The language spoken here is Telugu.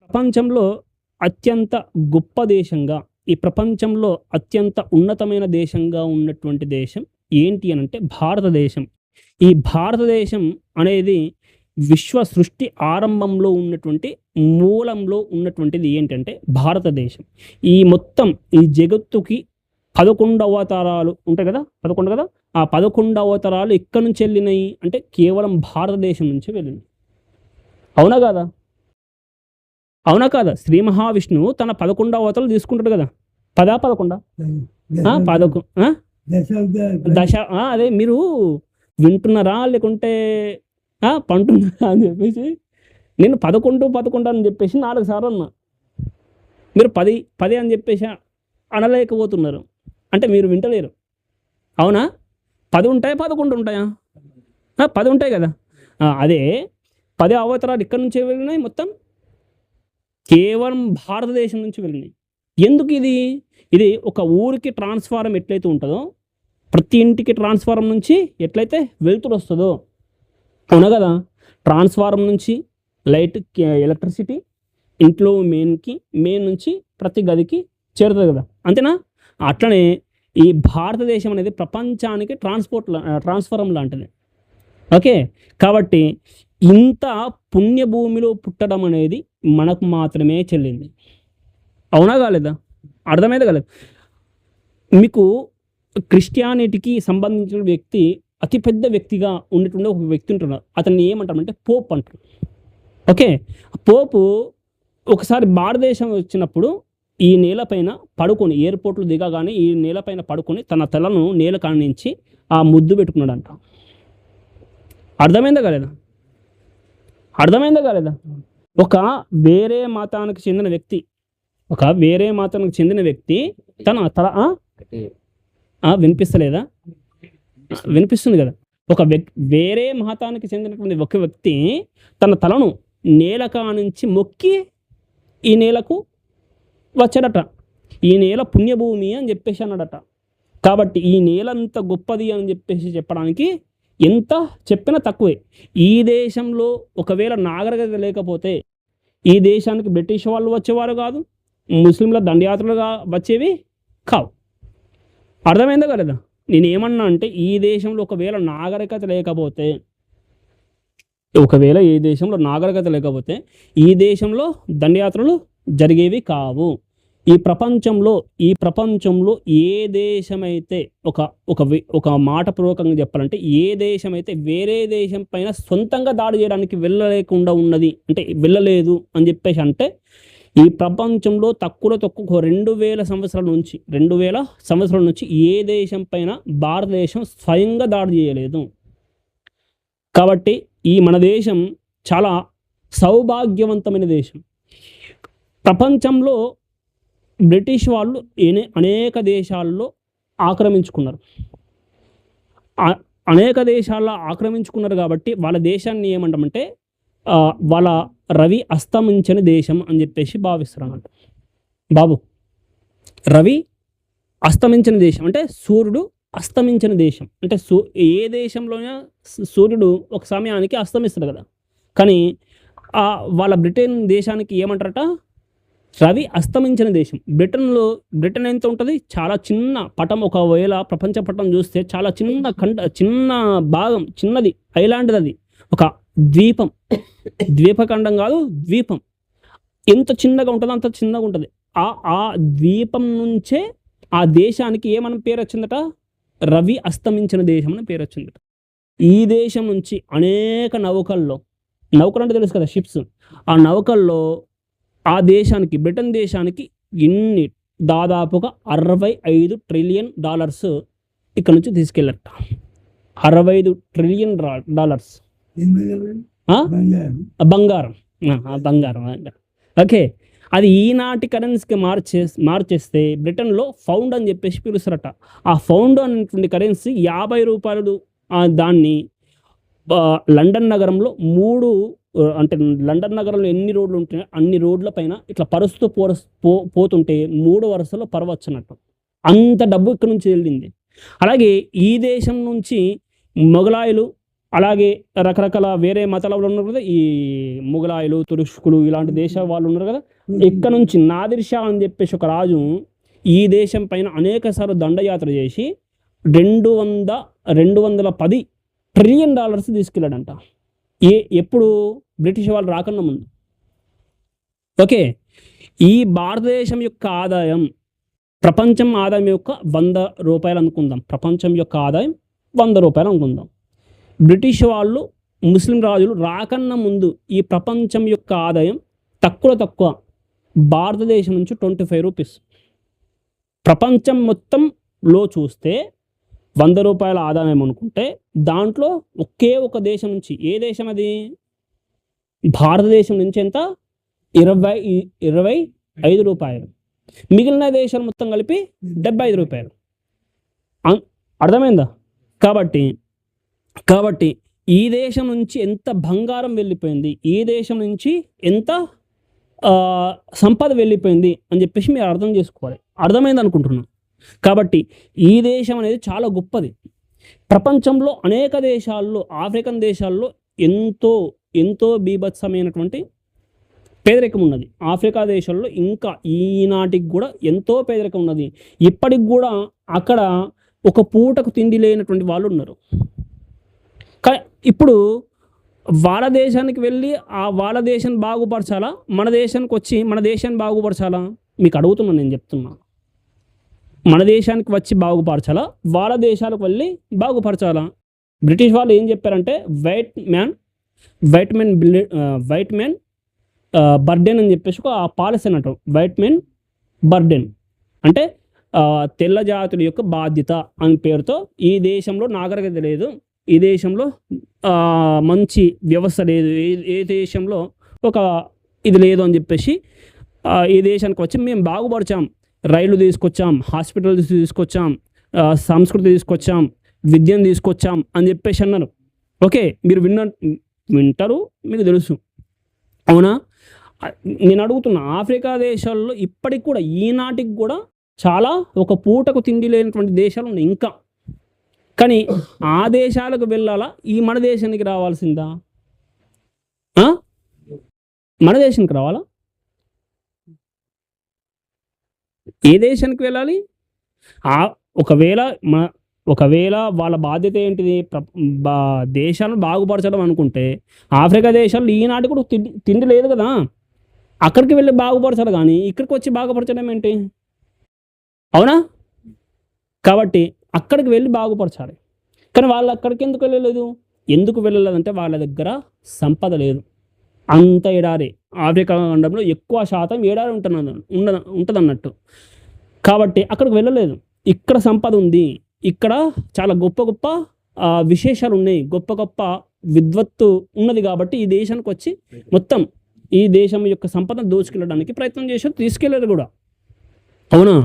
ప్రపంచంలో అత్యంత గొప్ప దేశంగా, ఈ ప్రపంచంలో అత్యంత ఉన్నతమైన దేశంగా ఉన్నటువంటి దేశం ఏంటి అనంటే భారతదేశం. ఈ భారతదేశం అనేది విశ్వ సృష్టి ఆరంభంలో ఉన్నటువంటి మూలంలో ఉన్నటువంటిది ఏంటంటే భారతదేశం. ఈ మొత్తం ఈ జగత్తుకి 11 అవతారాలు ఉంటాయి కదా! 11 కదా! ఆ 11 అవతారాలు ఎక్కడి నుంచి ఎళ్ళినయి అంటే కేవలం భారతదేశం నుంచి వెళ్ళినయి. అవునా కాదా? అవునా కాదా? శ్రీ మహావిష్ణువు తన 11 అవతారాలు తీసుకుంటాడు కదా! 10, 11? ఆ! దశ అదే మీరు వింటున్నారా? లేకుంటే పంటున్నారా అని చెప్పేసి నేను 11, 11 అని చెప్పేసి 4 సార్లు అన్నా. మీరు 10, 10 అని చెప్పేసి అనలేకపోతున్నారు. అంటే మీరు వింటలేరు. అవునా? 10 ఉంటాయా? 11 ఉంటాయా? 10 ఉంటాయి కదా! అదే 10 అవతారాలు ఎక్కడి నుంచి వెళ్ళినాయి మొత్తం? కేవలం భారతదేశం నుంచి వెళ్ళినాయి. ఎందుకు ఇది? ఇది ఒక ఊరికి ట్రాన్స్‌ఫార్మర్ ఎట్లయితే ఉంటదో, ప్రతి ఇంటికి ట్రాన్స్‌ఫార్మర్ నుంచి ఎట్లయితే వెలుతురొస్తదో, అవునా కదా! ట్రాన్స్‌ఫార్మర్ నుంచి లైట్‌కి ఎలక్ట్రిసిటీ ఇంట్లో మెయిన్ నుంచి ప్రతి గదికి చేరుతది కదా! అంతేనా? అట్లనే ఈ భారతదేశం అనేది ప్రపంచానికి ట్రాన్స్‌ఫార్మర్ లాంటిది. ఓకే. కాబట్టి ఇంత పుణ్యభూమిలో పుట్టడం అనేది మనకు మాత్రమే చెల్లింది. అవునా కాలేదా? అర్థమైందా కాలేదా? మీకు క్రిస్టియానిటీకి సంబంధించిన వ్యక్తి అతి పెద్ద వ్యక్తిగా ఉన్నటువంటి ఒక వ్యక్తి ఉంటున్నారు. అతన్ని ఏమంటామంటే పోప్ అంటారు. ఓకే. పోపు ఒకసారి భారతదేశం వచ్చినప్పుడు ఈ నేలపైన పడుకొని ఎయిర్‌పోర్ట్‌లో దిగగానే ఈ నేలపైన పడుకొని తన తలను నేల కానించి ముద్దు పెట్టుకున్నాడంట. అర్థమైందా కాలేదా? అర్థమైందా కాలేదా? ఒక వేరే మతానికి చెందిన వ్యక్తి తన తల వినిపిస్తలేదా? వినిపిస్తుంది కదా! వేరే మతానికి చెందినటువంటి ఒక వ్యక్తి తన తలను నేల కానించి మొక్కి ఈ నేలకు వచ్చాడట. ఈ నేల పుణ్యభూమి అని చెప్పేసి అన్నాడట. కాబట్టి ఈ నేల అంత గొప్పది అని చెప్పేసి చెప్పడానికి ఎంత చెప్పినా తక్కువే. ఈ దేశంలో ఒకవేళ నాగరికత లేకపోతే ఈ దేశానికి బ్రిటిష్ వాళ్ళు వచ్చేవారు కాదు. ముస్లింల దండయాత్రలుగా వచ్చేవి కావు. అర్థమైందా కాలేదా? నేనేమన్నా అంటే ఈ దేశంలో ఒకవేళ నాగరికత లేకపోతే ఈ దేశంలో దండయాత్రలు జరిగేవి కావు. ఈ ప్రపంచంలో ఏ దేశమైతే ఒక మాట పూర్వకంగా చెప్పాలంటే ఏ దేశమైతే వేరే దేశం పైన సొంతంగా దాడి చేయడానికి వెళ్ళలేకుండా ఉన్నది అంటే వెళ్ళలేదు అని చెప్పేసి అంటే ఈ ప్రపంచంలో తక్కువ 2000 సంవత్సరాల నుంచి ఏ దేశం పైన భారతదేశం స్వయంగా దాడి చేయలేదు. కాబట్టి ఈ మన దేశం చాలా సౌభాగ్యవంతమైన దేశం. ప్రపంచంలో బ్రిటిష్ వాళ్ళు అనేక దేశాల్లో ఆక్రమించుకున్నారు. కాబట్టి వాళ్ళ దేశాన్ని ఏమంటామంటే వాళ్ళ రవి అస్తమించని దేశం అని చెప్పేసి భావిస్తారన్నమాట. బాబు, రవి అస్తమించిన దేశం అంటే సూర్యుడు అస్తమించిన దేశం అంటే ఏ దేశంలోనే సూర్యుడు ఒక సమయానికి అస్తమిస్తాడు కదా! కానీ వాళ్ళ బ్రిటన్ దేశానికి ఏమంటారట? రవి అస్తమించిన దేశం. బ్రిటన్ ఎంత ఉంటుంది? చాలా చిన్న పటం. ఒకవేళ ప్రపంచ పటం చూస్తే చాలా చిన్న భాగం, చిన్నది ఐలాండ్. అది ఒక ద్వీపం. ద్వీపఖండం కాదు, ద్వీపం. ఎంత చిన్నగా ఉంటుందో అంత చిన్నగా ఉంటుంది. ఆ ద్వీపం నుంచే ఆ దేశానికి ఏమని పేరు వచ్చిందట? రవి అస్తమించిన దేశం అని పేరు వచ్చిందట. ఈ దేశం నుంచి అనేక నౌకలు అంటే తెలుసు కదా, షిప్స్. ఆ నౌకల్లో ఆ దేశానికి, బ్రిటన్ దేశానికి దాదాపుగా $65 ట్రిలియన్ ఇక్కడ నుంచి తీసుకెళ్ళట. $65 ట్రిలియన్ బంగారం. ఓకే. అది ఈనాటి కరెన్సీకి మార్చేస్తే బ్రిటన్లో పౌండ్ అని చెప్పేసి పిలుస్తారట. ఆ పౌండ్ అనేటువంటి కరెన్సీ ₹50. దాన్ని లండన్ నగరంలో లండన్ నగరంలో ఎన్ని రోడ్లు ఉంటాయో అన్ని రోడ్ల పైన ఇట్లా పరుస్తూ పోతుంటే 3 వరుసలో పరవచ్చన్నట్టు. అంత డబ్బు ఇక్కడ నుంచి వెళ్ళింది. అలాగే ఈ దేశం నుంచి మొఘలాయులు అలాగే రకరకాల వేరే మతాల వాళ్ళు ఉన్నారు కదా, ఈ ముగలాయిలు, తురుష్కులు ఇలాంటి దేశాల వాళ్ళు ఉన్నారు కదా. ఇక్కడ నుంచి నాదిర్ షా అని చెప్పేసి ఒక రాజు ఈ దేశం పైన అనేక సార్లు దండయాత్ర చేసి 210 ట్రిలియన్ డాలర్స్ తీసుకెళ్ళాడంట. ఎప్పుడు బ్రిటిష్ వాళ్ళు రాకన్నా ముందు. ఓకే, ఈ భారతదేశం యొక్క ఆదాయం, ప్రపంచం ఆదాయం యొక్క 100 రూపాయలు అనుకుందాం. ప్రపంచం యొక్క ఆదాయం 100 రూపాయలు అనుకుందాం. బ్రిటిష్ వాళ్ళు, ముస్లిం రాజులు రాకన్నా ముందు ఈ ప్రపంచం యొక్క ఆదాయం తక్కువ భారతదేశం నుంచి 25 రూపీస్. ప్రపంచం మొత్తంలో చూస్తే 100 రూపాయల ఆదాయం అనుకుంటే దాంట్లో ఒకే ఒక దేశం నుంచి, ఏ దేశం అది? భారతదేశం నుంచి ఎంత? 25 రూపాయలు. మిగిలిన దేశాలు మొత్తం కలిపి 75 రూపాయలు. అర్థమైందా? కాబట్టి ఈ దేశం నుంచి ఎంత బంగారం వెళ్ళిపోయింది, ఈ దేశం నుంచి ఎంత సంపద వెళ్ళిపోయింది అని చెప్పేసి మీరు అర్థం చేసుకోవాలి. అర్థమైంది అనుకుంటున్నాను. కాబట్టి ఈ దేశం అనేది చాలా గొప్పది. ప్రపంచంలో అనేక దేశాల్లో, ఆఫ్రికన్ దేశాల్లో ఎంతో బీభత్సమైనటువంటి పేదరికం ఉన్నది. ఆఫ్రికా దేశాల్లో ఇంకా ఈనాటికి కూడా ఎంతో పేదరికం ఉన్నది. ఇప్పటికి కూడా అక్కడ ఒక పూటకు తిండి లేనటువంటి వాళ్ళు ఉన్నారు. కానీ ఇప్పుడు వాళ్ళ దేశానికి వెళ్ళి వాళ్ళ దేశాన్ని బాగుపరచాలా, మన దేశానికి వచ్చి మన దేశాన్ని బాగుపరచాలా? మీకు అడుగుతున్నాను, నేను చెప్తున్నా. మన దేశానికి వచ్చి బాగుపరచాలా, వాళ్ళ దేశాలకు వెళ్ళి బాగుపరచాలా? బ్రిటిష్ వాళ్ళు ఏం చెప్పారంటే వైట్ మ్యాన్ బర్డెన్ అని చెప్పేసి ఒక పాలసీ అన్నట్టు. వైట్ మ్యాన్ బర్డెన్ అంటే తెల్ల జాతుల యొక్క బాధ్యత అని పేరుతో ఈ దేశంలో నాగరికత లేదు, ఈ దేశంలో మంచి వ్యవస్థ లేదు, ఏ దేశంలో ఒక ఇది లేదు అని చెప్పేసి ఈ దేశానికి వచ్చి మేము బాగుపరిచాం, రైళ్లు తీసుకొచ్చాం, హాస్పిటల్స్ తీసుకొచ్చాం, సంస్కృతి తీసుకొచ్చాం, విద్యను తీసుకొచ్చాం అని చెప్పేసి అన్నారు. ఓకే, మీరు వింటారు, మీకు తెలుసు. అవునా? నేను అడుగుతున్నా, ఆఫ్రికా దేశాల్లో ఇప్పటికి కూడా ఈనాటికి కూడా చాలా ఒక పూటకు తిండి లేనటువంటి దేశాలు ఉన్నాయి ఇంకా. కానీ ఆ దేశాలకు వెళ్ళాలా, ఈ మన దేశానికి రావాల్సిందా? మన దేశానికి రావాలా? ఏ దేశానికి వెళ్ళాలి? ఒకవేళ వాళ్ళ బాధ్యత ఏంటిది? దేశాలను బాగుపరచడం అనుకుంటే ఆఫ్రికా దేశాల్లో ఈనాటి కూడా తిండి లేదు కదా, అక్కడికి వెళ్ళి బాగుపరచాలి. కానీ ఇక్కడికి వచ్చి బాగుపరచడం ఏంటి? అవునా? కాబట్టి అక్కడికి వెళ్ళి బాగుపరచాలి. కానీ వాళ్ళు అక్కడికి ఎందుకు వెళ్ళలేదు? ఎందుకు వెళ్ళలేదంటే వాళ్ళ దగ్గర సంపద లేదు. అంత ఎడారి. ఆఫ్రికా ఖండంలో ఎక్కువ శాతం ఎడారి ఉంటుంది అన్నట్టు. కాబట్టి అక్కడికి వెళ్ళలేదు. ఇక్కడ సంపద ఉంది, ఇక్కడ చాలా గొప్ప విశేషాలు ఉన్నాయి, గొప్ప విద్వత్తు ఉన్నది. కాబట్టి ఈ దేశానికి వచ్చి మొత్తం ఈ దేశం యొక్క సంపదను దోచుకెళ్ళడానికి ప్రయత్నం చేశారు, తీసుకెళ్ళారు కూడా. అవునా?